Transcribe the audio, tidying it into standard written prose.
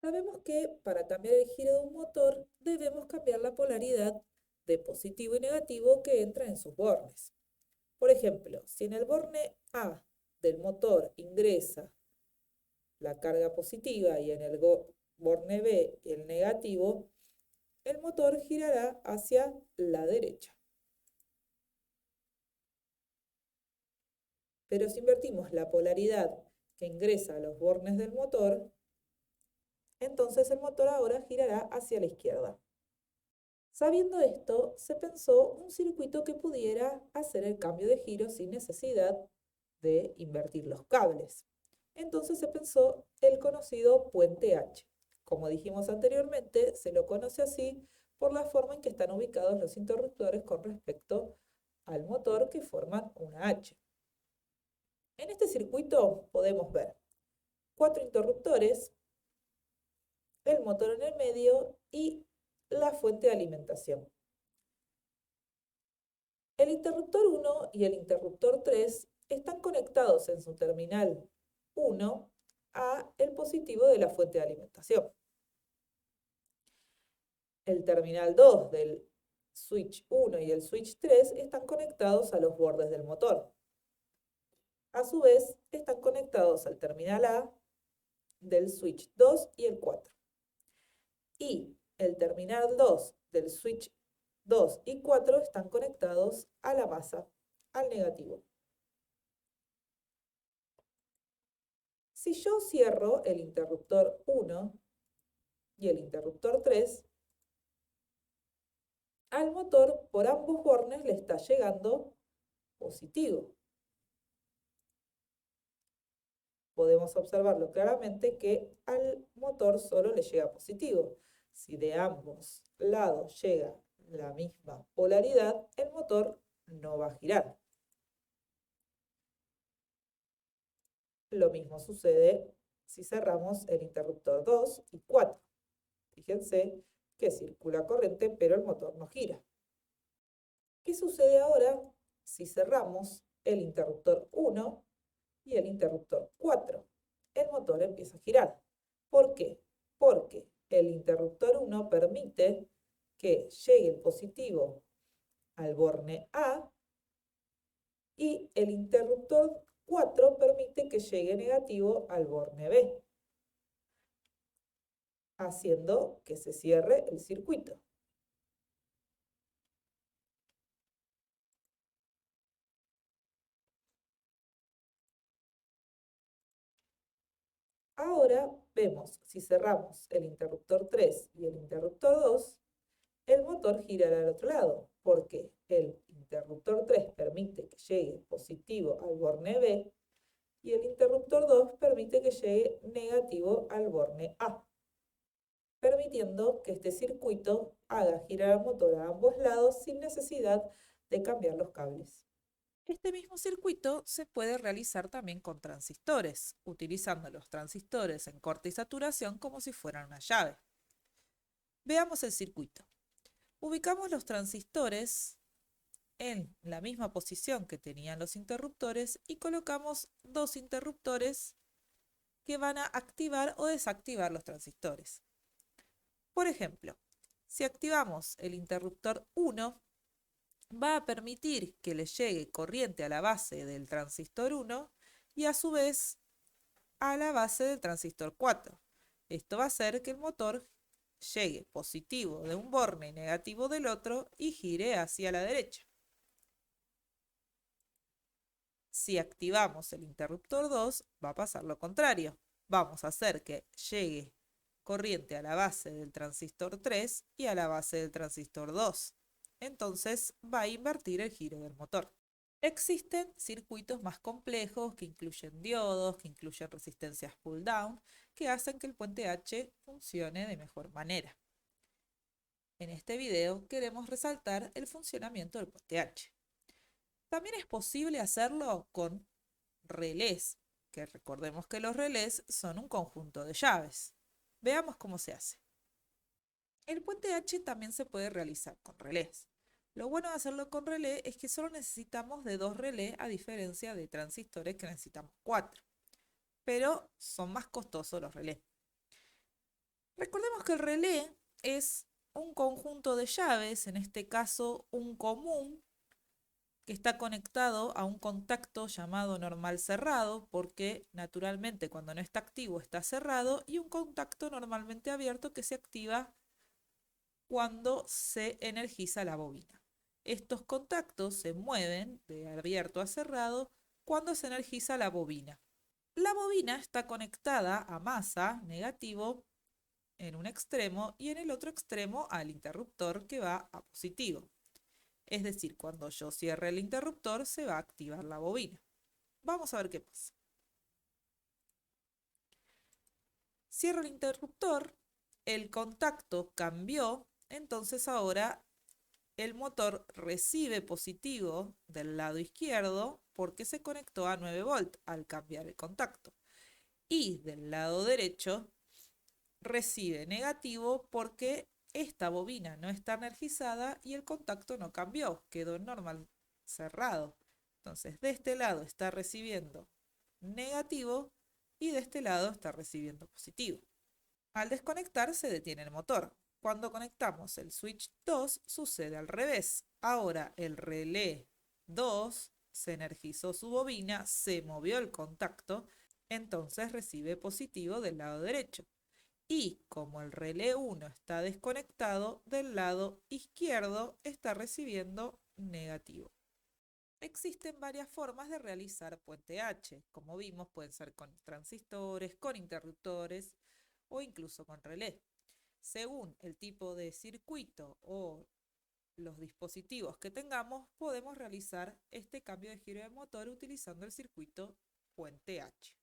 Sabemos que para cambiar el giro de un motor debemos cambiar la polaridad de positivo y negativo que entra en sus bornes. Por ejemplo, si en el borne A del motor ingresa la carga positiva y en el borne B el negativo, el motor girará hacia la derecha. Pero si invertimos la polaridad que ingresa a los bornes del motor, entonces el motor ahora girará hacia la izquierda. Sabiendo esto, se pensó un circuito que pudiera hacer el cambio de giro sin necesidad de invertir los cables. Entonces se pensó el conocido puente H. Como dijimos anteriormente, se lo conoce así por la forma en que están ubicados los interruptores con respecto al motor que forman una H. En este circuito podemos ver 4 interruptores, el motor en el medio y la fuente de alimentación. El interruptor 1 y el interruptor 3 están conectados en su terminal 1 a el positivo de la fuente de alimentación. El terminal 2 del switch 1 y el switch 3 están conectados a los bordes del motor. A su vez, están conectados al terminal A del switch 2 y el 4. Y el terminal 2 del switch 2 y 4 están conectados a la masa, al negativo. Si yo cierro el interruptor 1 y el interruptor 3, al motor por ambos bornes le está llegando positivo. Podemos observarlo claramente que al motor solo le llega positivo. Si de ambos lados llega la misma polaridad, el motor no va a girar. Lo mismo sucede si cerramos el interruptor 2 y 4. Fíjense que circula corriente, pero el motor no gira. ¿Qué sucede ahora si cerramos el interruptor 1 y el interruptor 4? El motor empieza a girar. ¿Por qué? Porque el interruptor 1 permite que llegue el positivo al borne A y el interruptor 4 permite que llegue negativo al borne B, haciendo que se cierre el circuito. Ahora vemos, si cerramos el interruptor 3 y el interruptor 2, el motor girará al otro lado, porque el interruptor 3 permite que llegue positivo al borne B y el interruptor 2 permite que llegue negativo al borne A, permitiendo que este circuito haga girar el motor a ambos lados sin necesidad de cambiar los cables. Este mismo circuito se puede realizar también con transistores, utilizando los transistores en corte y saturación como si fueran una llave. Veamos el circuito. Ubicamos los transistores en la misma posición que tenían los interruptores y colocamos dos interruptores que van a activar o desactivar los transistores. Por ejemplo, si activamos el interruptor 1, va a permitir que le llegue corriente a la base del transistor 1 y a su vez a la base del transistor 4. Esto va a hacer que el motor llegue positivo de un borne y negativo del otro y gire hacia la derecha. Si activamos el interruptor 2, va a pasar lo contrario. Vamos a hacer que llegue corriente a la base del transistor 3 y a la base del transistor 2. Entonces va a invertir el giro del motor. Existen circuitos más complejos que incluyen diodos, que incluyen resistencias pull-down, que hacen que el puente H funcione de mejor manera. En este video queremos resaltar el funcionamiento del puente H. También es posible hacerlo con relés, que recordemos que los relés son un conjunto de llaves. Veamos cómo se hace. El puente H también se puede realizar con relés. Lo bueno de hacerlo con relé es que solo necesitamos de 2 relés a diferencia de transistores que necesitamos 4. Pero son más costosos los relés. Recordemos que el relé es un conjunto de llaves, en este caso un común, que está conectado a un contacto llamado normal cerrado, porque naturalmente cuando no está activo está cerrado, y un contacto normalmente abierto que se activa cuando se energiza la bobina. Estos contactos se mueven de abierto a cerrado cuando se energiza la bobina. La bobina está conectada a masa negativo en un extremo y en el otro extremo al interruptor que va a positivo. Es decir, cuando yo cierre el interruptor se va a activar la bobina. Vamos a ver qué pasa. Cierro el interruptor, el contacto cambió, entonces ahora el motor recibe positivo del lado izquierdo porque se conectó a 9 volt al cambiar el contacto. Y del lado derecho recibe negativo porque esta bobina no está energizada y el contacto no cambió, quedó normal cerrado. Entonces, de este lado está recibiendo negativo y de este lado está recibiendo positivo. Al desconectar se detiene el motor. Cuando conectamos el switch 2 sucede al revés. Ahora el relé 2 se energizó su bobina, se movió el contacto, entonces recibe positivo del lado derecho. Y como el relé 1 está desconectado, del lado izquierdo está recibiendo negativo. Existen varias formas de realizar puente H. Como vimos, pueden ser con transistores, con interruptores o incluso con relé. Según el tipo de circuito o los dispositivos que tengamos, podemos realizar este cambio de giro de motor utilizando el circuito puente H.